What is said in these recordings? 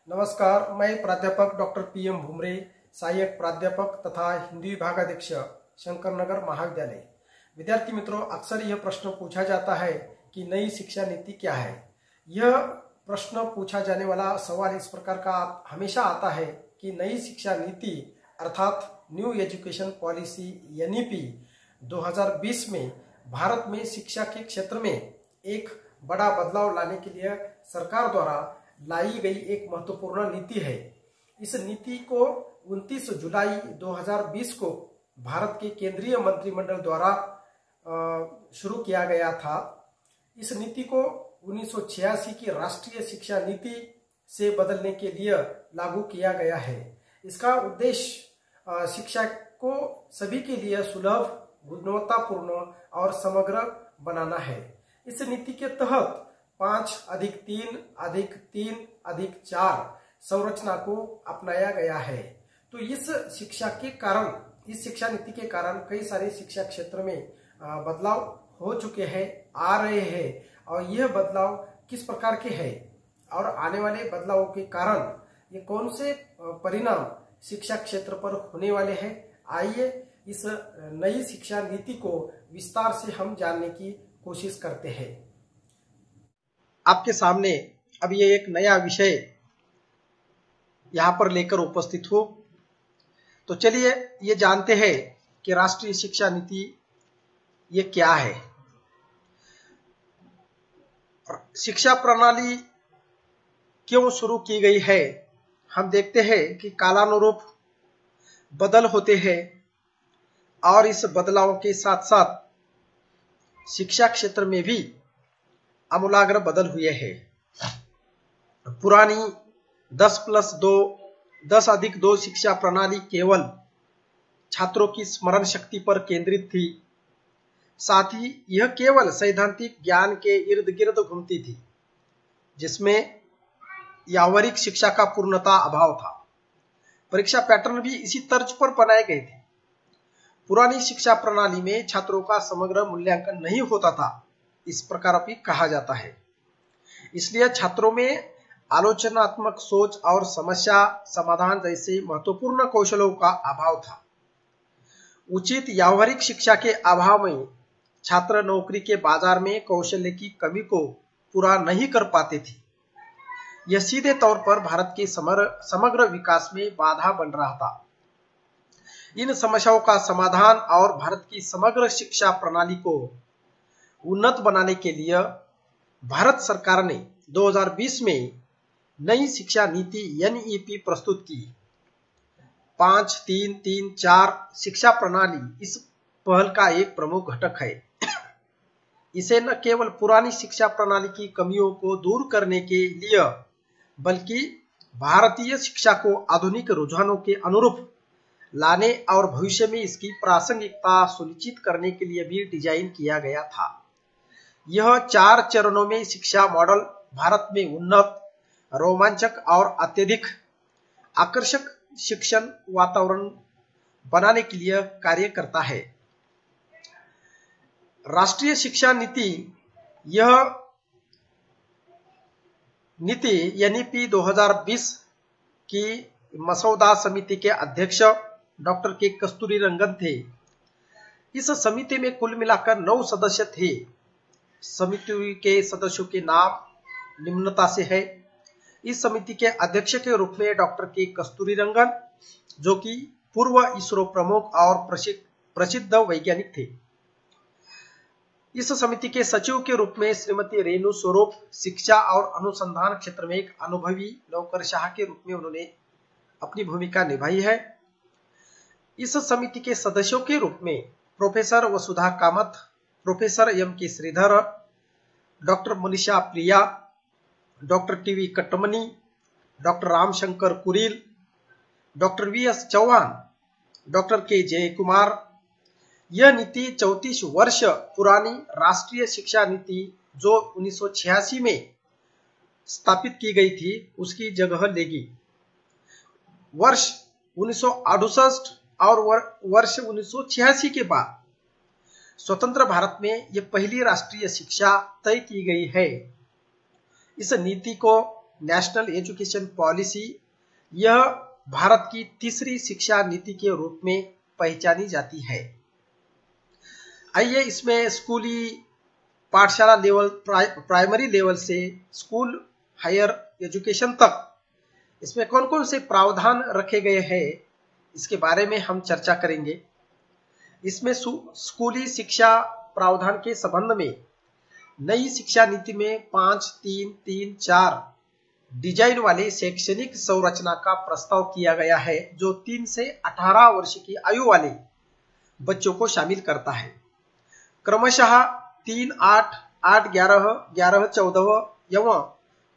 नमस्कार, मैं प्राध्यापक डॉक्टर PM भुमरे, सहायक प्राध्यापक तथा हिंदी विभागाध्यक्ष शंकरनगर महाविद्यालय। विद्यार्थी मित्रों, अक्सर यह प्रश्न पूछा जाता है कि नई शिक्षा नीति क्या है। यह प्रश्न पूछा जाने वाला सवाल इस प्रकार का हमेशा आता है कि नई शिक्षा नीति अर्थात न्यू एजुकेशन पॉलिसी NEP 2020 में भारत में शिक्षा के क्षेत्र में एक बड़ा बदलाव लाने के लिए सरकार द्वारा लाई गई एक महत्वपूर्ण नीति है। इस नीति को 29 जुलाई 2020 को भारत के केंद्रीय मंत्रिमंडल द्वारा शुरू किया गया था। इस नीति को 1986 की राष्ट्रीय शिक्षा नीति से बदलने के लिए लागू किया गया है। इसका उद्देश्य शिक्षा को सभी के लिए सुलभ, गुणवत्तापूर्ण और समग्र बनाना है। इस नीति के तहत 5+3+3+4 संरचना को अपनाया गया है। तो इस शिक्षा नीति के कारण कई सारे शिक्षा क्षेत्र में बदलाव हो चुके हैं, आ रहे हैं। और यह बदलाव किस प्रकार के हैं और आने वाले बदलावों के कारण ये कौन से परिणाम शिक्षा क्षेत्र पर होने वाले हैं, आइए इस नई शिक्षा नीति को विस्तार से हम जानने की कोशिश करते हैं। आपके सामने अब ये एक नया विषय यहाँ पर लेकर उपस्थित हो, तो चलिए ये जानते हैं कि राष्ट्रीय शिक्षा नीति ये क्या है। शिक्षा प्रणाली क्यों शुरू की गई है, हम देखते हैं कि कालानुरूप बदल होते हैं और इस बदलाव के साथ साथ शिक्षा क्षेत्र में भी आमूलाग्र बदल हुए हैं। पुरानी 10+2 शिक्षा प्रणाली केवल छात्रों की स्मरण शक्ति पर केंद्रित थी। साथ ही यह केवल सैद्धांतिक ज्ञान के इर्द गिर्द घूमती थी, जिसमें व्यावहारिक शिक्षा का पूर्णतः अभाव था। परीक्षा पैटर्न भी इसी तर्ज पर बनाए गए थे। पुरानी शिक्षा प्रणाली में छात्रों का समग्र मूल्यांकन नहीं होता था, इस प्रकार भी कहा जाता है। इसलिए छात्रों में आलोचनात्मक सोच और समस्या समाधान जैसे महत्वपूर्ण कौशलों का अभाव था। उचित व्यावहारिक शिक्षा के अभाव में छात्र नौकरी के बाजार में कौशल्य की कमी को पूरा नहीं कर पाते थे। यह सीधे तौर पर भारत के समग्र विकास में बाधा बन रहा था। इन समस्याओं का समाधान और भारत की समग्र शिक्षा प्रणाली को उन्नत बनाने के लिए भारत सरकार ने 2020 में नई शिक्षा नीति NEP प्रस्तुत की। 5-3-3-4 शिक्षा प्रणाली इस पहल का एक प्रमुख घटक है। इसे न केवल पुरानी शिक्षा प्रणाली की कमियों को दूर करने के लिए, बल्कि भारतीय शिक्षा को आधुनिक रुझानों के अनुरूप लाने और भविष्य में इसकी प्रासंगिकता सुनिश्चित करने के लिए भी डिजाइन किया गया था। यह 4 चरणों में शिक्षा मॉडल भारत में उन्नत, रोमांचक और अत्यधिक आकर्षक शिक्षण वातावरण बनाने के लिए कार्य करता है। राष्ट्रीय शिक्षा नीति, यह नीति NEP 2020 की मसौदा समिति के अध्यक्ष डॉक्टर के कस्तूरीरंगन थे। इस समिति में कुल मिलाकर 9 सदस्य थे। समिति के सदस्यों के नाम निम्नता से है। इस समिति के अध्यक्ष के रूप में डॉक्टर के कस्तूरीरंगन, जो कि पूर्व इसरो प्रमुख और प्रसिद्ध वैज्ञानिक थे। इस समिति के सचिव के रूप में श्रीमती रेणु स्वरूप, शिक्षा और अनुसंधान क्षेत्र में एक अनुभवी नौकरशाह के रूप में उन्होंने अपनी भूमिका निभाई है। इस समिति के सदस्यों के रूप में professor Vasudha Kamat, professor M.K. Shridhar, doctor Manisha Priya, doctor TV Kattamani, doctor Ramshankar Kureel, doctor VS Chauhan, doctor K. Jayakumar. यह नीति 34 वर्ष पुरानी राष्ट्रीय शिक्षा नीति जो 1986 में स्थापित की गई थी, उसकी जगह लेगी। वर्ष 1968 और वर्ष 1986 के बाद स्वतंत्र भारत में यह पहली राष्ट्रीय शिक्षा तय की गई है। इस नीति को नेशनल एजुकेशन पॉलिसी, यह भारत की तीसरी शिक्षा नीति के रूप में पहचानी जाती है। आइए इसमें स्कूली पाठशाला लेवल, प्राइमरी लेवल से स्कूल हायर एजुकेशन तक इसमें कौन कौन से प्रावधान रखे गए हैं इसके बारे में हम चर्चा करेंगे। इसमें स्कूली शिक्षा प्रावधान के संबंध में नई शिक्षा नीति में 5-3-3-4 डिजाइन वाले शैक्षणिक संरचना का प्रस्ताव किया गया है, जो 3 से 18 वर्ष की आयु वाले बच्चों को शामिल करता है। क्रमशः 3, 8, 8, 11, 11, 14 एवं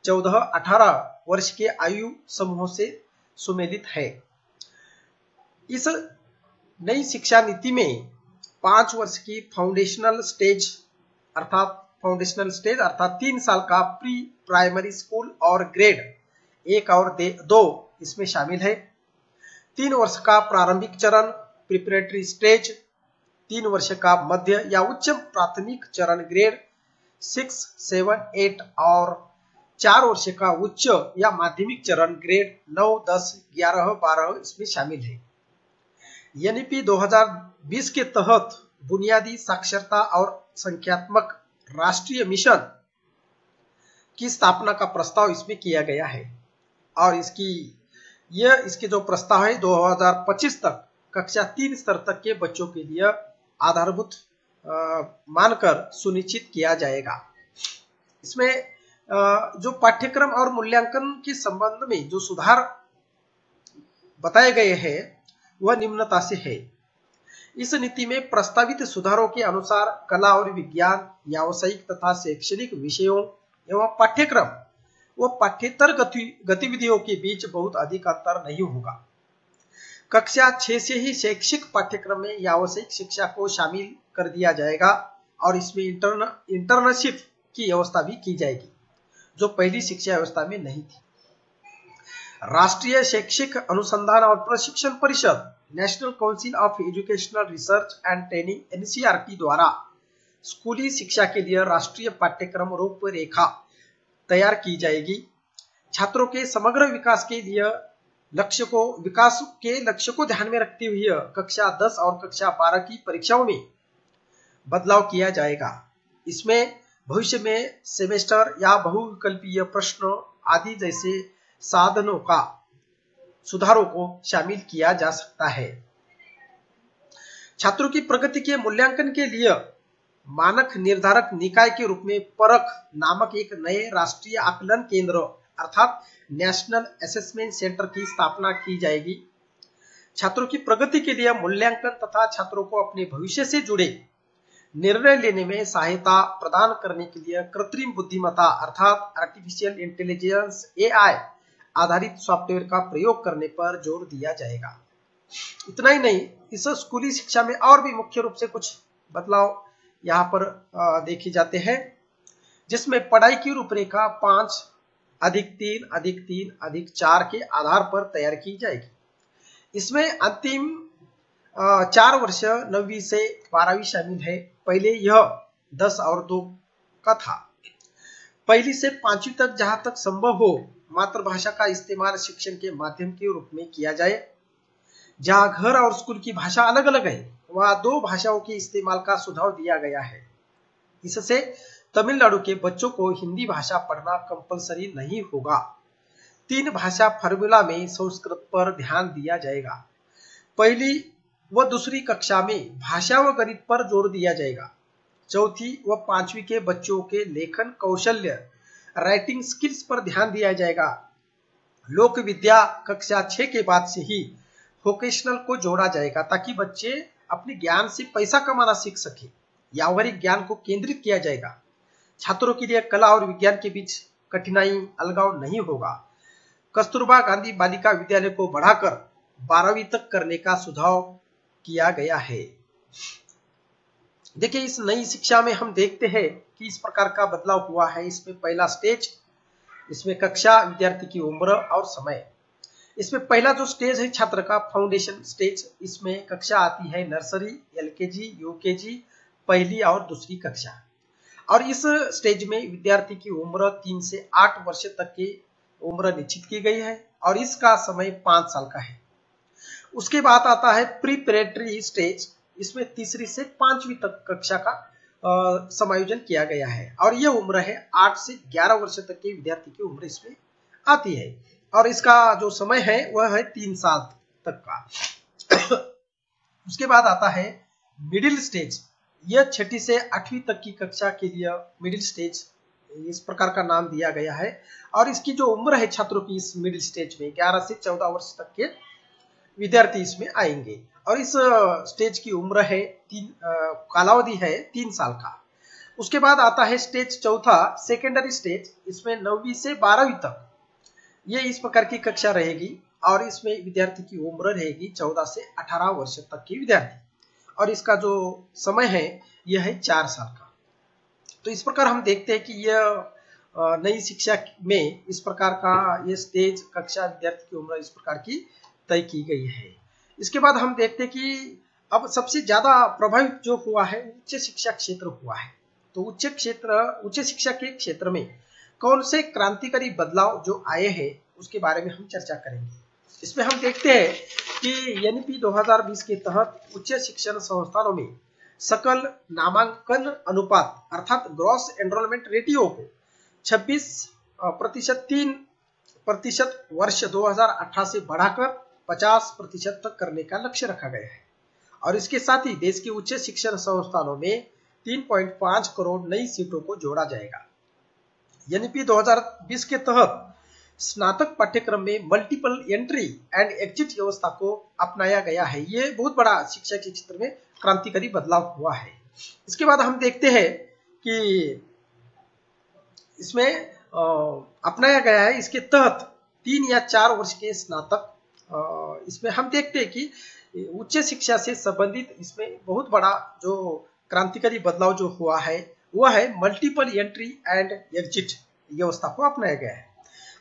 14, 18 वर्ष के आयु समूहों से सुमेलित है। इस नई शिक्षा नीति में 5 वर्ष की फाउंडेशनल स्टेज अर्थात 3 साल का प्री प्राइमरी स्कूल और ग्रेड 1 और 2 इसमें शामिल है। 3 वर्ष का प्रारंभिक चरण प्रिपरेटरी स्टेज, 3 वर्ष का मध्य या उच्च प्राथमिक चरण ग्रेड 6, 7, 8 और 4 वर्ष का उच्च या माध्यमिक चरण ग्रेड 9, 10, 11, 12 इसमें शामिल है। एनईपी 2020 के तहत बुनियादी साक्षरता और संख्यात्मक राष्ट्रीय मिशन की स्थापना का प्रस्ताव इसमें किया गया है और इसके जो प्रस्ताव है 2025 तक कक्षा 3 स्तर तक के बच्चों के लिए आधारभूत मानकर सुनिश्चित किया जाएगा। इसमें जो पाठ्यक्रम और मूल्यांकन के संबंध में जो सुधार बताए गए हैं वह निम्नता से है। इस नीति में प्रस्तावित सुधारों के अनुसार कला और विज्ञान, व्यावसायिक तथा शैक्षणिक विषयों एवं पाठ्यक्रम व पाठ्येतर गतिविधियों के बीच बहुत अधिक अंतर नहीं होगा। कक्षा 6 से ही शैक्षिक पाठ्यक्रम में व्यावसायिक शिक्षा को शामिल कर दिया जाएगा और इसमें इंटर्नशिप की व्यवस्था भी की जाएगी, जो पहली शिक्षा व्यवस्था में नहीं थी। राष्ट्रीय शैक्षिक अनुसंधान और प्रशिक्षण परिषद, national council of educational research and training NCERT द्वारा स्कूली शिक्षा के लिए राष्ट्रीय पाठ्यक्रम रूपरेखा तैयार की जाएगी। छात्रों के समग्र विकास के लक्ष्य को ध्यान में रखते हुए कक्षा 10 और कक्षा 12 की परीक्षाओं में बदलाव किया जाएगा। इसमें भविष्य में सेमेस्टर या बहुविकल्पीय प्रश्न आदि जैसे साधनों का सुधारों को शामिल किया जा सकता है। छात्रों की प्रगति के मूल्यांकन के लिए मानक निर्धारक निकाय के रूप में परख नामक एक नए राष्ट्रीय आकलन केंद्र अर्थात नेशनल असेसमेंट सेंटर की स्थापना की जाएगी। छात्रों की प्रगति के लिए मूल्यांकन तथा छात्रों को अपने भविष्य से जुड़े निर्णय लेने में सहायता प्रदान करने के लिए कृत्रिम बुद्धिमत्ता अर्थात आर्टिफिशियल इंटेलिजेंस AI आधारित सॉफ्टवेयर का प्रयोग करने पर जोर दिया जाएगा। इतना ही नहीं, इस स्कूली शिक्षा में और भी मुख्य रूप से कुछ बदलाव यहाँ पर देखे जाते हैं, जिसमें पढ़ाई की रूपरेखा 5+3+3+4 के आधार पर तैयार की जाएगी। इसमें अंतिम 4 वर्ष 9वीं से 12वीं शामिल है। पहले यह 10 और 2 का था। पहली से 5वीं तक जहां तक संभव हो मातृभाषा का इस्तेमाल शिक्षण के माध्यम के रूप में किया जाए। जहां घर और स्कूल की भाषा अलग अलग है वहां 2 भाषाओं के इस्तेमाल का सुझाव दिया गया है। इससे तमिलनाडु के बच्चों को हिंदी भाषा पढ़ना कंपलसरी नहीं होगा। 3 भाषा फॉर्मूला में संस्कृत पर ध्यान दिया जाएगा। पहली व दूसरी कक्षा में भाषा व गणित पर जोर दिया जाएगा। चौथी व 5वीं के बच्चों के लेखन कौशल्य राइटिंग स्किल्स पर ध्यान दिया जाएगा। लोक विद्या कक्षा 6 के बाद से ही वोकेशनल को जोड़ा जाएगा ताकि बच्चे अपने ज्ञान से पैसा कमाना सीख सके। व्यावहारिक ज्ञान को केंद्रित किया जाएगा। छात्रों के लिए कला और विज्ञान के बीच कठिनाई अलगाव नहीं होगा। कस्तूरबा गांधी बालिका विद्यालय को बढ़ाकर 12वीं तक करने का सुझाव किया गया है। देखिए, इस नई शिक्षा में हम देखते हैं कि इस प्रकार का बदलाव हुआ है। इसमें पहला स्टेज, इसमें कक्षा, विद्यार्थी की उम्र और समय। इसमें पहला जो स्टेज है छात्र का फाउंडेशन स्टेज, इसमें कक्षा आती है नर्सरी, LKG, UKG, पहली और दूसरी कक्षा। और इस स्टेज में विद्यार्थी की उम्र 3 से 8 वर्ष तक के उम्र निश्चित की गई है और इसका समय 5 साल का है। उसके बाद आता है प्रीपरेटरी स्टेज, इसमें तीसरी से 5वीं तक कक्षा का समायोजन किया गया है और यह उम्र है 8 से 11 वर्ष तक के विद्यार्थी की उम्र इसमें आती है और इसका जो समय है वह है 3 साल तक का। उसके बाद आता है मिडिल स्टेज, यह 6ठी से 8वीं तक की कक्षा के लिए मिडिल स्टेज इस प्रकार का नाम दिया गया है और इसकी जो उम्र है छात्रों की इस मिडिल स्टेज में 11 से 14 वर्ष तक के विद्यार्थी इसमें आएंगे और इस स्टेज की उम्र है कालावधि है 3 साल का। उसके बाद आता है स्टेज चौथा सेकेंडरी स्टेज, इसमें 9वीं से 12वीं तक ये इस प्रकार की कक्षा रहेगी और इसमें विद्यार्थी की उम्र रहेगी 14 से 18 वर्ष तक की विद्यार्थी और इसका जो समय है यह है 4 साल का। तो इस प्रकार हम देखते हैं कि यह नई शिक्षा में इस प्रकार का ये स्टेज कक्षा विद्यार्थी की उम्र इस प्रकार की तय की गई है। इसके बाद हम देखते हैं कि अब सबसे ज्यादा प्रभावित जो हुआ है उच्च शिक्षा क्षेत्र हुआ है। तो उच्च शिक्षा के क्षेत्र में कौन से क्रांतिकारी बदलाव जो आए हैं उसके बारे में हम चर्चा करेंगे। इसमें हम देखते हैं कि एनईपी 2020 के तहत उच्च शिक्षण संस्थानों में सकल नामांकन अनुपात अर्थात ग्रॉस एनरोलमेंट रेटियो को 26% 3% वर्ष 2018 से बढ़ाकर 50% तक करने का लक्ष्य रखा गया है और इसके साथ ही देश के उच्च शिक्षण संस्थानों में 3.5 करोड़ नई सीटों को जोड़ा जाएगा। एनईपी 2020 के तहत स्नातक पाठ्यक्रम में मल्टीपल एंट्री एंड एग्जिट व्यवस्था को अपनाया गया है। ये बहुत बड़ा शिक्षा के क्षेत्र में क्रांतिकारी बदलाव हुआ है। इसके बाद हम देखते हैं कि इसमें अपनाया गया है, इसके तहत 3 या 4 वर्ष के स्नातक, इसमें हम देखते हैं कि उच्च शिक्षा से संबंधित इसमें बहुत बड़ा जो क्रांतिकारी बदलाव जो हुआ है वह है मल्टीपल एंट्री एंड एग्जिट व्यवस्था को अपनाया गया है।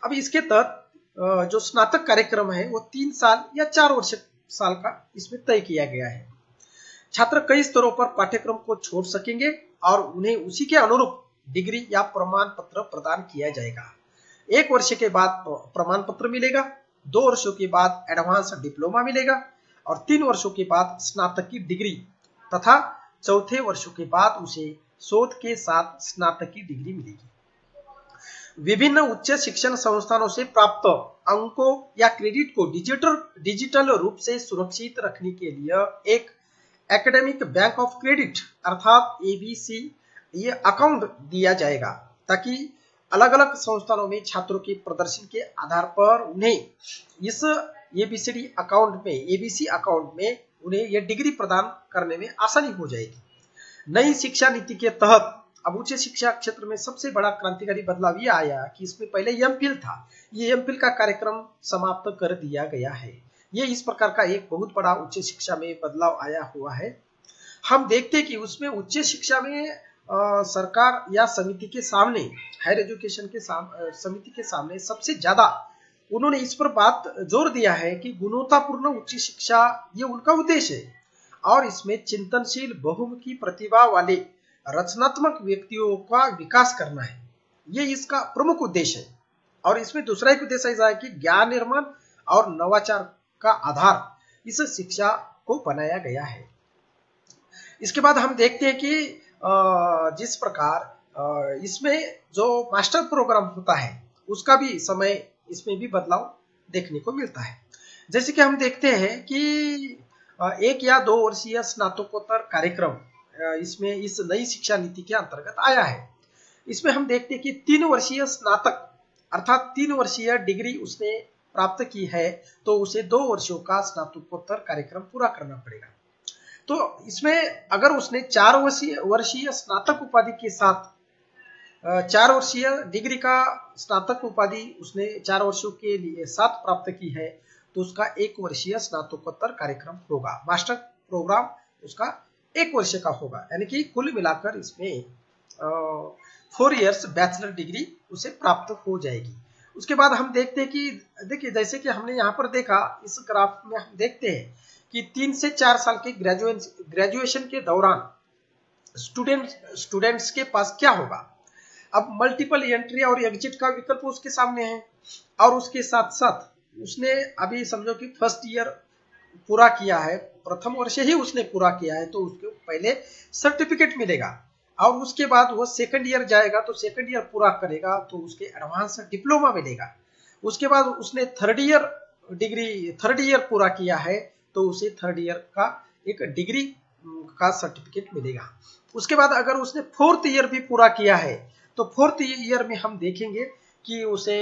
अब इसके तहत जो स्नातक कार्यक्रम है वो 3 साल या 4 साल का इसमें तय किया गया है। छात्र कई स्तरों पर पाठ्यक्रम को छोड़ सकेंगे और उन्हें उसी के अनुरूप डिग्री या प्रमाण पत्र प्रदान किया जाएगा। 1 वर्ष के बाद प्रमाण पत्र मिलेगा, 2 वर्षों के बाद एडवांस डिप्लोमा मिलेगा और 3 वर्षों के बाद स्नातक की डिग्री तथा चौथे वर्षों के बाद उसे शोध के साथ स्नातक की डिग्री मिलेगी। विभिन्न उच्च शिक्षण संस्थानों से प्राप्त अंकों या क्रेडिट को डिजिटल रूप से सुरक्षित रखने के लिए एक एकेडमिक बैंक ऑफ क्रेडिट अर्थात एबीसी ये अकाउंट दिया जाएगा ताकि अलग अलग संस्थानों में छात्रों के प्रदर्शन के आधार पर उन्हें इस एबीसी अकाउंट में उन्हें यह डिग्री प्रदान करने में आसानी हो जाएगी। नई शिक्षा नीति के तहत अब उच्च शिक्षा क्षेत्र में सबसे बड़ा क्रांतिकारी बदलाव ये आया कि इसमें पहले एमफिल था, ये एमफिल का कार्यक्रम समाप्त कर दिया गया है। ये इस प्रकार का एक बहुत बड़ा उच्च शिक्षा में बदलाव आया हुआ है। हम देखते हैं कि उसमें उच्च शिक्षा में सरकार या समिति के सामने हायर एजुकेशन के समिति के सामने सबसे ज्यादा उन्होंने इस पर बात जोर दिया है कि गुणवत्तापूर्ण उच्च शिक्षा ये उनका उद्देश्य है और इसमें चिंतनशील बहुमुखी प्रतिभा वाले रचनात्मक व्यक्तियों का विकास करना है, ये इसका प्रमुख उद्देश्य है। और इसमें दूसरा एक उद्देश्य ऐसा है कि ज्ञान निर्माण और नवाचार का आधार इस शिक्षा को बनाया गया है। इसके बाद हम देखते हैं कि जिस प्रकार इसमें जो मास्टर प्रोग्राम होता है उसका भी समय इसमें भी बदलाव देखने को मिलता है। जैसे कि हम देखते हैं कि 1 या 2 वर्षीय स्नातकोत्तर कार्यक्रम इसमें इस नई शिक्षा नीति के अंतर्गत आया है। इसमें हम देखते हैं कि 3 वर्षीय स्नातक अर्थात 3 वर्षीय डिग्री उसने प्राप्त की है तो उसे 2 वर्षों का स्नातकोत्तर कार्यक्रम पूरा करना पड़ेगा। तो इसमें अगर उसने 4 वर्षीय स्नातक उपाधि के साथ 4 वर्षीय डिग्री का स्नातक उपाधि उसने 4 वर्षों के लिए साथ प्राप्त की है तो उसका 1 वर्षीय स्नातकोत्तर कार्यक्रम होगा। मास्टर प्रोग्राम उसका 1 वर्ष का होगा, यानी कि कुल मिलाकर इसमें 4 इयर्स बैचलर डिग्री उसे प्राप्त हो जाएगी। उसके बाद हम देखते हैं कि देखिए जैसे कि हमने यहाँ पर देखा इस ग्राफ में हम देखते हैं कि 3 से 4 साल के ग्रेजुएशन के दौरान स्टूडेंट्स के पास क्या होगा। अब मल्टीपल एंट्री और एग्जिट का विकल्प उसके सामने है, और उसके साथ साथ उसने अभी समझो कि फर्स्ट ईयर पूरा किया है, प्रथम वर्ष ही उसने पूरा किया है, तो उसको पहले सर्टिफिकेट मिलेगा और उसके बाद वो सेकंड ईयर जाएगा तो सेकंड ईयर पूरा करेगा तो उसके एडवांस डिप्लोमा मिलेगा। उसके बाद उसने थर्ड ईयर पूरा किया है तो उसे थर्ड ईयर का एक डिग्री का सर्टिफिकेट मिलेगा। उसके बाद अगर उसने फोर्थ ईयर भी पूरा किया है तो फोर्थ ईयर में हम देखेंगे कि उसे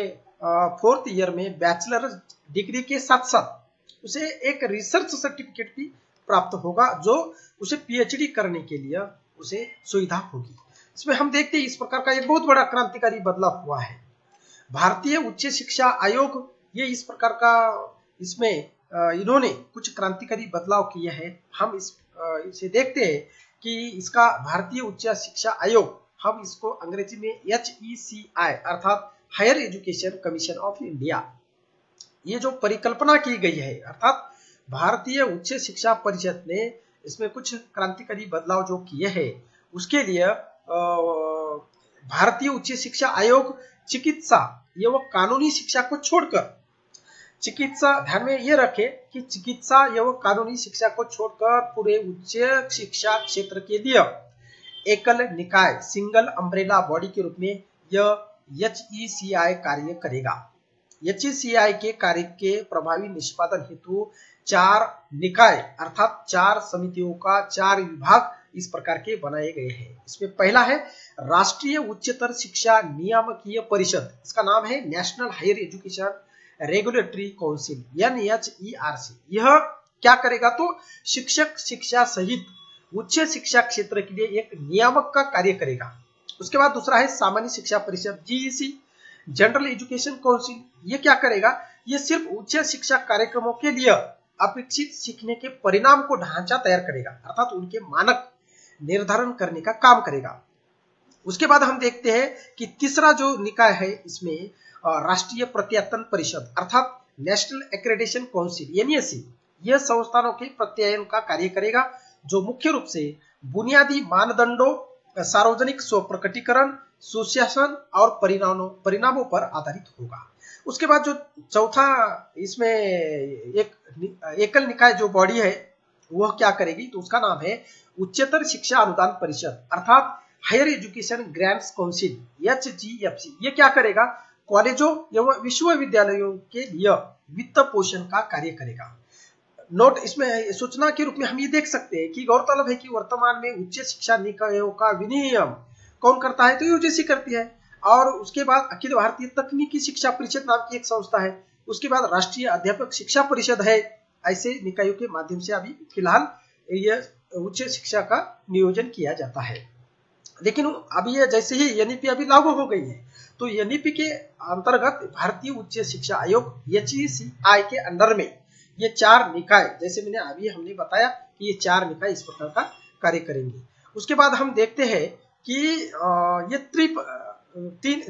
फोर्थ ईयर में बैचलर डिग्री के साथ साथ उसे एक रिसर्च सर्टिफिकेट भी प्राप्त होगा जो उसे पीएचडी करने के लिए उसे सुविधा होगी। इसमें हम देखते हैं इस प्रकार का एक बहुत बड़ा क्रांतिकारी बदलाव हुआ है। भारतीय उच्च शिक्षा आयोग ये इस प्रकार का इसमें इन्होंने कुछ क्रांतिकारी बदलाव किए हैं। हम इसे देखते हैं कि इसका भारतीय उच्च शिक्षा आयोग, हम इसको अंग्रेजी में HECI अर्थात higher education commission of India, ये जो परिकल्पना की गई है अर्थात भारतीय उच्च शिक्षा परिषद ने इसमें कुछ क्रांतिकारी बदलाव जो किए हैं उसके लिए भारतीय उच्च शिक्षा आयोग चिकित्सा एवं कानूनी शिक्षा को छोड़कर, चिकित्सा ध्यान में ये रखे कि चिकित्सा एवं कानूनी शिक्षा को छोड़कर पूरे उच्च शिक्षा क्षेत्र के लिए एकल निकाय सिंगल अम्ब्रेला बॉडी के रूप में यह HECI कार्य करेगा। HECI के कार्य के प्रभावी निष्पादन हेतु 4 निकाय अर्थात 4 समितियों का 4 विभाग इस प्रकार के बनाए गए हैं। इसमें पहला है राष्ट्रीय उच्चतर शिक्षा नियामकीय परिषद, इसका नाम है national higher education regulatory council NHERC। यह क्या करेगा तो शिक्षक शिक्षा सहित उच्च शिक्षा क्षेत्र के लिए एक नियामक का कार्य करेगा। उसके बाद दूसरा है सामान्य शिक्षा परिषद GEC जनरल एजुकेशन काउंसिल। ये क्या करेगा, ये सिर्फ उच्च शिक्षा कार्यक्रमों के लिए अपेक्षित सीखने के परिणाम को ढांचा तैयार करेगा अर्थात उनके मानक निर्धारण करने का काम करेगा। उसके बाद हम देखते हैं कि तीसरा जो निकाय है इसमें राष्ट्रीय प्रत्यायन परिषद अर्थात नेशनल एक्रेडिटेशन काउंसिल NAC, यह संस्थानों के प्रत्यायन का कार्य करेगा जो मुख्य रूप से बुनियादी मानदंडों, सार्वजनिक स्वप्रकटीकरण, सुशासन और परिणामों पर आधारित होगा। उसके बाद जो चौथा इसमें एक एकल निकाय जो बॉडी है वह क्या करेगी तो उसका नाम है उच्चतर शिक्षा अनुदान परिषद अर्थात higher education grants council HGFC। ये क्या करेगा, कॉलेजों एवं विश्वविद्यालयों के लिए वित्त पोषण का कार्य करेगा। नोट इसमें सूचना के रूप में हम ये देख सकते हैं कि गौरतलब है कि वर्तमान में उच्च शिक्षा निकायों का विनियमन कौन करता है तो UGC करती है, और उसके बाद अखिल भारतीय तकनीकी शिक्षा परिषद नाम की एक संस्था है, उसके बाद राष्ट्रीय अध्यापक शिक्षा परिषद है। ऐसे निकायों के माध्यम से अभी फिलहाल यह उच्च शिक्षा का नियोजन किया जाता है। लेकिन अभी ये जैसे ही NEP अभी लागू हो गई है तो NEP के अंतर्गत भारतीय उच्च शिक्षा आयोग HECI के अंडर में ये 4 निकाय, जैसे हमने बताया कि ये 4 निकाय इस प्रकार का कार्य करेंगे। उसके बाद हम देखते हैं कि ये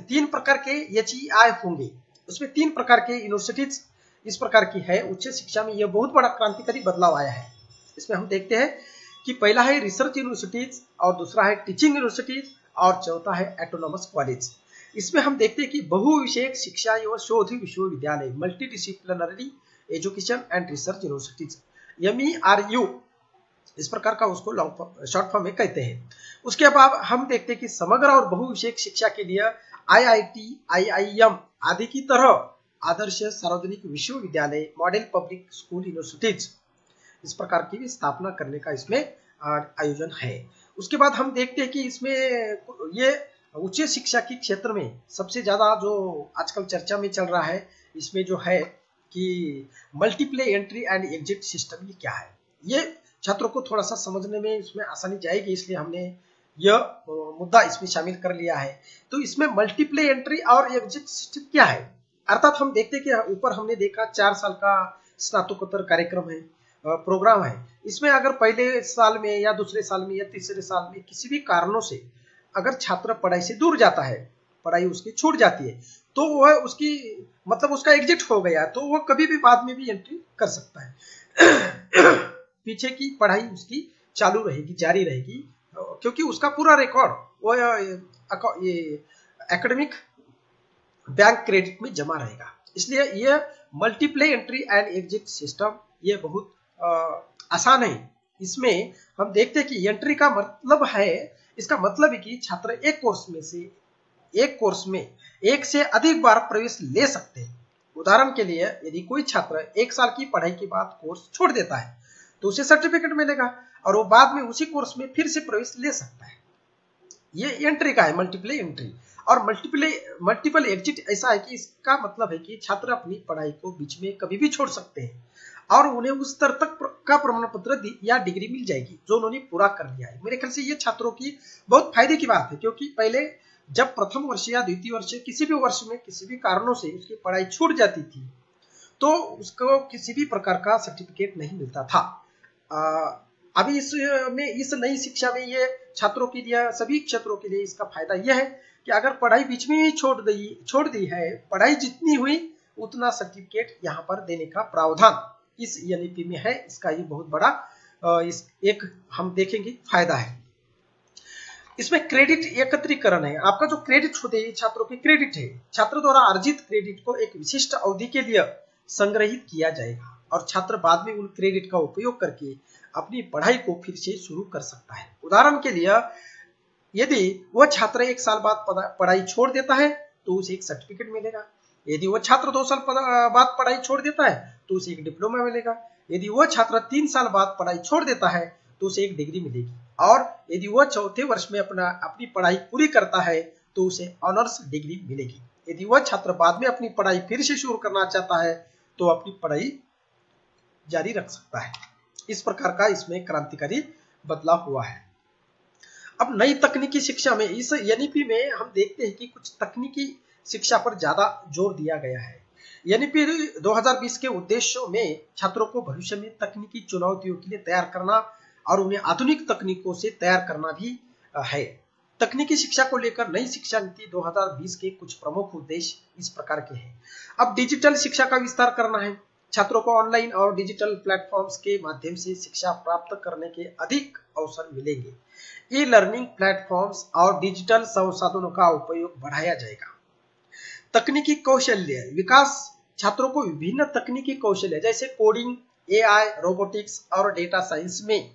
तीन प्रकार के HEI होंगे। उसमें 3 प्रकार के यूनिवर्सिटीज इस प्रकार की है। उच्च शिक्षा में यह बहुत बड़ा क्रांतिकारी बदलाव आया है। इसमें हम देखते हैं कि पहला है रिसर्च यूनिवर्सिटीज और दूसरा है टीचिंग यूनिवर्सिटीज और चौथा है ऑटोनॉमस कॉलेज। इसमें हम देखते हैं कि बहुविषयक शिक्षा एवं शोध विश्वविद्यालय multi disciplinary education and research universities MERU इस प्रकार का उसको शॉर्ट फॉर्म में कहते हैं। उसके बाद हम देखते हैं कि समग्र और बहुविषयक शिक्षा के लिए IIT IIM आदि की तरह आदर्श सार्वजनिक विश्वविद्यालय मॉडल पब्लिक स्कूल यूनिवर्सिटीज इस प्रकार की भी स्थापना करने का इसमें आयोजन है। उसके बाद हम देखते हैं कि इसमें ये उच्च शिक्षा के क्षेत्र में सबसे ज्यादा जो आजकल चर्चा में चल रहा है इसमें जो है कि multiply entry and exit system ये क्या है, ये छात्रों को थोड़ा सा समझने में इसमें आसानी जाएगी, इसलिए हमने यह मुद्दा इसमें शामिल कर लिया है। तो इसमें मल्टीप्ले एंट्री और एग्जिट सिस्टम क्या है, अर्थात हम देखते हैं कि ऊपर हमने देखा 4 साल का स्नातकोत्तर कार्यक्रम है, प्रोग्राम है। इसमें अगर पहले साल में या दूसरे साल में या तीसरे साल में किसी भी कारणों से अगर छात्र पढ़ाई से दूर जाता है, पढ़ाई उसकी छूट जाती है, तो वह उसकी मतलब उसका एग्जिट हो गया तो वह कभी भी बाद में भी एंट्री कर सकता है। पीछे की पढ़ाई उसकी चालू रहेगी, जारी रहेगी, क्योंकि उसका पूरा रिकॉर्ड वो ये एकेडमिक बैंक क्रेडिट में जमा रहेगा। इसलिए ये multiply entry and exit system ये बहुत आसान है। इसमें हम देखते हैं कि एंट्री का मतलब है, इसका मतलब है कि छात्र एक कोर्स में एक से अधिक बार प्रवेश ले सकते हैं। उदाहरण के लिए यदि कोई छात्र एक साल की पढ़ाई के बाद कोर्स छोड़ देता है तो उसे सर्टिफिकेट मिलेगा और वो बाद में उसी कोर्स में फिर से प्रवेश ले सकता है। ये एंट्री का है, मल्टीपल एंट्री। और मल्टीपल एग्जिट ऐसा है कि इसका मतलब है कि छात्र अपनी पढ़ाई को बीच में कभी भी छोड़ सकते हैं और उन्हें उस स्तर तक का प्रमाण पत्र या डिग्री मिल जाएगी जो उन्होंने पूरा कर लिया है। मेरे ख्याल से ये छात्रों की बहुत फायदे की बात है, क्योंकि पहले जब प्रथम वर्ष या द्वितीय वर्ष किसी भी वर्ष में किसी भी कारणों से उसकी पढ़ाई छूट जाती थी तो उसको किसी भी प्रकार का सर्टिफिकेट नहीं मिलता था। अभी इस नई शिक्षा में ये छात्रों के लिए, सभी छात्रों के लिए इसका फायदा यह है कि अगर पढ़ाई बीच में ही छोड़ दी है, पढ़ाई जितनी हुई उतना सर्टिफिकेट यहाँ पर देने का प्रावधान इस एनईपी में है। इसका ये बहुत बड़ा एक हम देखेंगे फायदा है। इसमें क्रेडिट एकत्रीकरण है। आपका जो क्रेडिट होते हैं छात्रों के क्रेडिट है, छात्र द्वारा अर्जित क्रेडिट को एक विशिष्ट अवधि के लिए संग्रहित किया जाएगा और छात्र बाद में उन क्रेडिट का उपयोग करके अपनी पढ़ाई को फिर से शुरू कर सकता है। उदाहरण के लिए यदि वह छात्र एक साल बाद पढ़ाई छोड़ देता है तो उसे एक सर्टिफिकेट मिलेगा। यदि वह छात्र 2 साल बाद पढ़ाई छोड़ देता है तो उसे एक डिप्लोमा मिलेगा। यदि वह छात्र 3 साल बाद पढ़ाई छोड़ देता है तो उसे एक डिग्री मिलेगी। और यदि वह चौथे वर्ष में अपनी पढ़ाई पूरी करता है तो उसे ऑनर्स डिग्री मिलेगी। यदि वह छात्र बाद में अपनी पढ़ाई फिर से शुरू करना चाहता है तो अपनी पढ़ाई जारी रख सकता है। इस प्रकार का इसमें क्रांतिकारी बदलाव हुआ है। अब नई तकनीकी शिक्षा में इस एनईपी में हम देखते हैं कि कुछ तकनीकी शिक्षा पर ज्यादा जोर दिया गया है। एनईपी 2020 के उद्देश्यों में छात्रों को भविष्य में तकनीकी चुनौतियों के लिए तैयार करना और उन्हें आधुनिक तकनीकों से तैयार करना भी है। तकनीकी शिक्षा को लेकर नई शिक्षा नीति 2020 के कुछ प्रमुख उद्देश्य इस प्रकार के हैं। अब डिजिटल शिक्षा का विस्तार करना है। छात्रों को ऑनलाइन और डिजिटल प्लेटफॉर्म्स के माध्यम से शिक्षा प्राप्त करने के अधिक अवसर मिलेंगे। ई लर्निंग प्लेटफॉर्म्स और डिजिटल संसाधनों का उपयोग बढ़ाया जाएगा। तकनीकी कौशल्य विकास, छात्रों को विभिन्न तकनीकी कौशल्य जैसे कोडिंग, एआई, रोबोटिक्स और डेटा साइंस में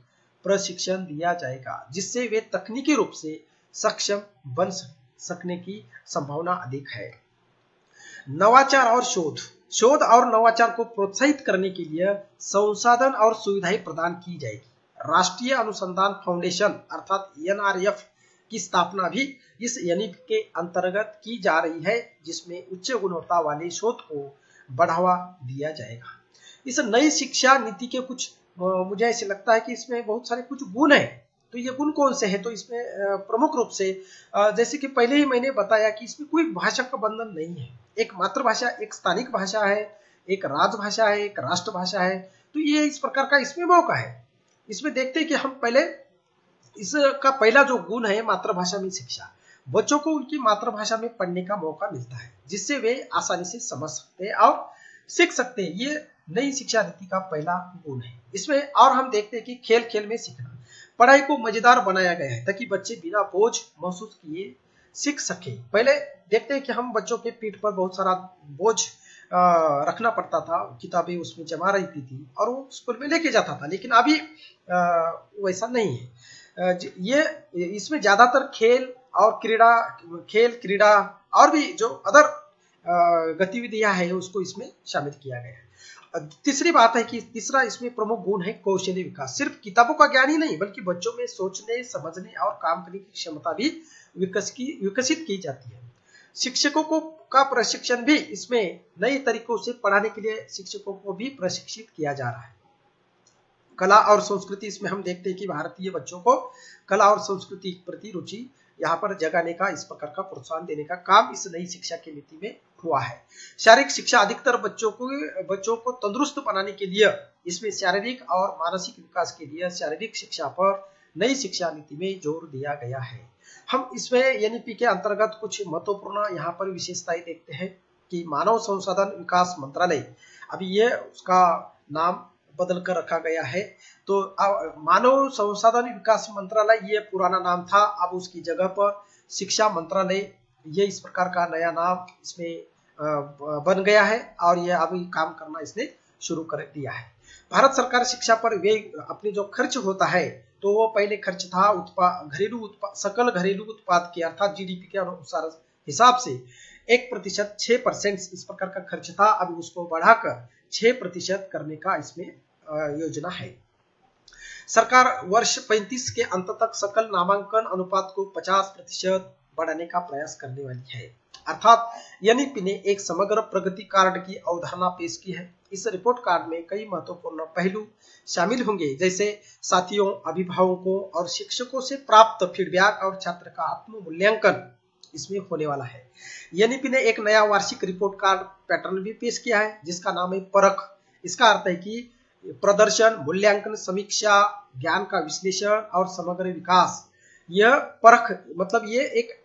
प्रशिक्षण दिया जाएगा, जिससे वे तकनीकी रूप से सक्षम बन सकने की संभावना अधिक है। नवाचार और शोध और नवाचार को प्रोत्साहित करने के लिए संसाधन और सुविधाएं प्रदान की जाएगी। राष्ट्रीय अनुसंधान फाउंडेशन अर्थात एनआरएफ की स्थापना भी इस एनईपी के अंतर्गत की जा रही है, जिसमें उच्च गुणवत्ता वाले शोध को बढ़ावा दिया जाएगा। इस नई शिक्षा नीति के कुछ मुझे ऐसे लगता है कि इसमें बहुत सारे कुछ गुण हैं। तो ये गुण कौन से हैं? तो इसमें प्रमुख रूप से जैसे कि पहले ही मैंने बताया कि इसमें कोई भाषा का बंधन नहीं है। एक मातृभाषा, एक स्थानिक भाषा है, एक राजभाषा है, एक राष्ट्रभाषा है। तो ये इस प्रकार का इसमें मौका है। इसमें देखते हैं कि हम पहले इसका पहला जो गुण है मातृभाषा में शिक्षा, बच्चों को उनकी मातृभाषा में पढ़ने का मौका मिलता है, जिससे वे आसानी से समझ सकते हैं और सीख सकते हैं। ये नई शिक्षा नीति का पहला गुण है। इसमें और हम देखते हैं कि खेल खेल में सीखना, पढ़ाई को मजेदार बनाया गया है ताकि बच्चे बिना बोझ महसूस किए सीख सके। पहले देखते हैं कि हम बच्चों के पीठ पर बहुत सारा बोझ रखना पड़ता था, किताबें उसमें जमा रहती थी और वो स्कूल में लेके जाता था, लेकिन अभी वैसा नहीं है। ये इसमें ज्यादातर खेल क्रीड़ा और भी जो अदर गतिविधियां हैं उसको इसमें शामिल किया गया है। तीसरी बात है कि तीसरा इसमें प्रमुख गुण है कौशल्य विकास। सिर्फ किताबों का ज्ञान ही नहीं बल्कि बच्चों में सोचने, समझने और काम करने की क्षमता भी विकसित की जाती है। शिक्षकों का प्रशिक्षण भी इसमें नए तरीकों से पढ़ाने के लिए शिक्षकों को भी प्रशिक्षित किया जा रहा है। कला और संस्कृति, इसमें हम देखते हैं कि भारतीय बच्चों को कला और संस्कृति के प्रति रुचि यहाँ पर जगाने का, इस प्रकार का प्रोत्साहन देने का काम इस नई शिक्षा की नीति में हुआ है। शारीरिक शिक्षा, अधिकतर बच्चों को तंदुरुस्त बनाने के लिए इसमें शारीरिक और मानसिक विकास के लिए शारीरिक शिक्षा पर नई शिक्षा नीति में जोर दिया गया है। हम इसमें एनईपी के अंतर्गत कुछ महत्वपूर्ण यहाँ पर विशेषताएं देखते हैं कि मानव संसाधन विकास मंत्रालय, अभी ये उसका नाम बदल कर रखा गया है। तो मानव संसाधन विकास मंत्रालय ये पुराना नाम था, अब उसकी जगह पर शिक्षा मंत्रालय ये इस प्रकार का नया नाम इसमें बन गया है और ये अभी काम करना इसने शुरू कर दिया है। भारत सरकार शिक्षा पर व्यय अपनी जो खर्च होता है तो वो पहले खर्च था सकल घरेलू उत्पाद के अर्थात जीडीपी के अनुसार हिसाब से 1% 6% इस प्रकार का खर्च था। अभी उसको बढ़ाकर 6% करने का इसमें योजना है। सरकार वर्ष 35 के अंत तक सकल नामांकन अनुपात को 50% बढ़ाने का प्रयास करने वाली है। अर्थात एनईपी ने एक समग्र प्रगति कार्ड की अवधारणा पेश की है। इस रिपोर्ट कार्ड में कई महत्वपूर्ण पहलू शामिल होंगे, जैसे साथियों, अभिभावकों और शिक्षकों से प्राप्त फीडबैक और छात्र का आत्म मूल्यांकन इसमें होने वाला है। एनईपी ने एक नया वार्षिक रिपोर्ट कार्ड पैटर्न भी पेश किया है जिसका नाम है परख। इसका अर्थ है कि प्रदर्शन, मूल्यांकन, समीक्षा, ज्ञान का विश्लेषण और समग्र विकास। यह परख मतलब ये एक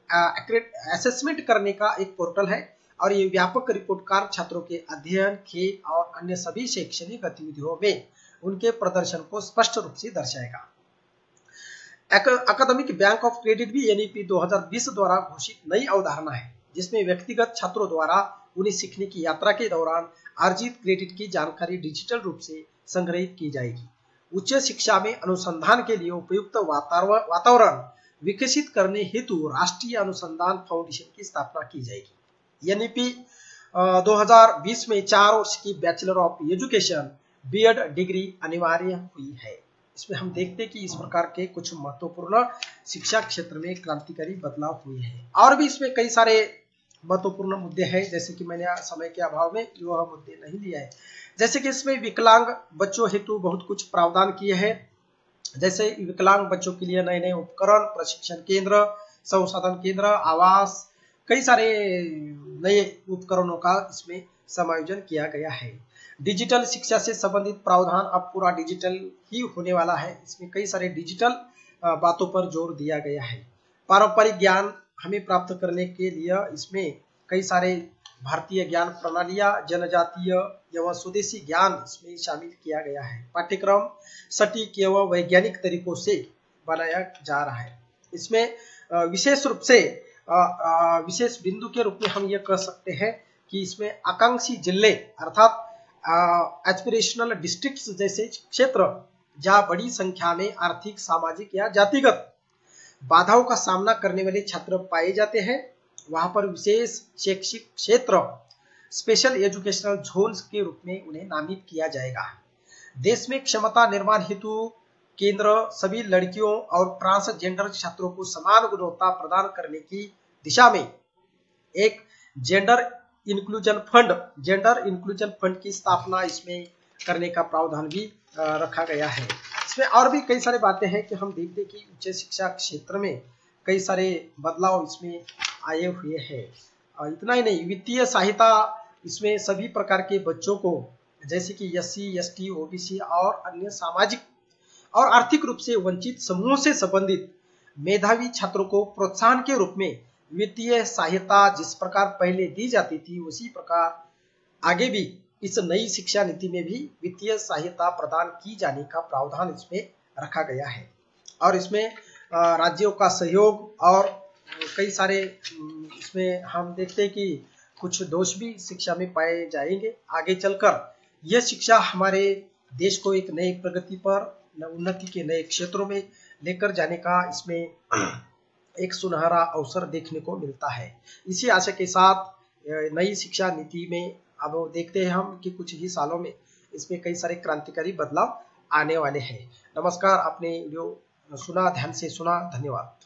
असेसमेंट करने का एक पोर्टल है और ये व्यापक रिपोर्ट कार्ड छात्रों के अध्ययन, खेल और अन्य सभी शैक्षणिक गतिविधियों में उनके प्रदर्शन को स्पष्ट रूप से दर्शाएगा। एकेडमिक बैंक ऑफ क्रेडिट भी एनईपी 2020 द्वारा घोषित नई अवधारणा है जिसमें व्यक्तिगत छात्रों द्वारा उन्हें सीखने की यात्रा के दौरान अर्जित क्रेडिट की जानकारी डिजिटल रूप से संग्रहित की जाएगी। उच्च शिक्षा में अनुसंधान के लिए उपयुक्त वातावरण विकसित करने हेतु राष्ट्रीय अनुसंधान फाउंडेशन की स्थापना की जाएगी। एनईपी 2020 में 4 वर्ष की bachelor of education BEd degree अनिवार्य हुई है। इसमें हम देखते हैं कि इस प्रकार के कुछ महत्वपूर्ण शिक्षा क्षेत्र में क्रांतिकारी बदलाव हुए हैं। और भी इसमें कई सारे महत्वपूर्ण मुद्दे हैं, जैसे कि मैंने समय के अभाव में वह मुद्दे नहीं लिया है। जैसे कि इसमें विकलांग बच्चों हेतु बहुत कुछ प्रावधान किए हैं, जैसे विकलांग बच्चों के लिए नए नए उपकरण, प्रशिक्षण केंद्र, संसाधन केंद्र, आवास, कई सारे नए उपकरणों का इसमें समायोजन किया गया है। डिजिटल शिक्षा से संबंधित प्रावधान अब पूरा डिजिटल ही होने वाला है। इसमें कई सारे डिजिटल बातों पर जोर दिया गया है। पारंपरिक ज्ञान हमें प्राप्त करने के लिए इसमें कई सारे भारतीय ज्ञान प्रणालियां, जनजातीय एवं स्वदेशी ज्ञान इसमें शामिल किया गया है। पाठ्यक्रम सटीक एवं वैज्ञानिक तरीकों से बनाया जा रहा है। इसमें विशेष रूप से विशेष बिंदु के रूप में हम ये कह सकते हैं कि इसमें आकांक्षी जिले अर्थात एस्पिरेशनल डिस्ट्रिक्ट्स जैसे क्षेत्र जहां बड़ी संख्या में आर्थिक, सामाजिक या जातिगत बाधाओं का सामना करने वाले छात्र पाए जाते हैं, वहां पर विशेष शैक्षिक क्षेत्र स्पेशल एजुकेशनल जोन्स के रूप में उन्हें नामित किया जाएगा। देश में क्षमता निर्माण हेतु केंद्र सभी लड़कियों और ट्रांसजेंडर छात्रों को समान गुणवत्ता प्रदान करने की दिशा में एक जेंडर इंक्लूजन फंड की स्थापना इसमें करने का प्रावधान भी रखा गया है। इसमें और भी कई सारी बातें हैं कि हम देखते कि उच्च शिक्षा क्षेत्र में कई सारे बदलाव इसमें आए हुए हैं। इतना ही नहीं, वित्तीय सहायता इसमें सभी प्रकार के बच्चों को जैसे कि एससी, एसटी, ओबीसी और अन्य सामाजिक और आर्थिक रूप से वंचित समूहों से संबंधित मेधावी छात्रों को प्रोत्साहन के रूप में वित्तीय सहायता जिस प्रकार पहले दी जाती थी उसी प्रकार आगे भी इस नई शिक्षा नीति में भी वित्तीय सहायता प्रदान की जाने का प्रावधान इसमें रखा गया है। और इसमें राज्यों का सहयोग और कई सारे इसमें हम देखते हैं कि कुछ दोष भी शिक्षा में पाए जाएंगे। आगे चलकर यह शिक्षा हमारे देश को एक नई प्रगति पर, उन्नति के नए क्षेत्रों में लेकर जाने का इसमें एक सुनहरा अवसर देखने को मिलता है। इसी आशा के साथ नई शिक्षा नीति में अब देखते हैं हम कि कुछ ही सालों में इसमें कई सारे क्रांतिकारी बदलाव आने वाले हैं। नमस्कार, आपने वीडियो सुना, ध्यान से सुना, धन्यवाद।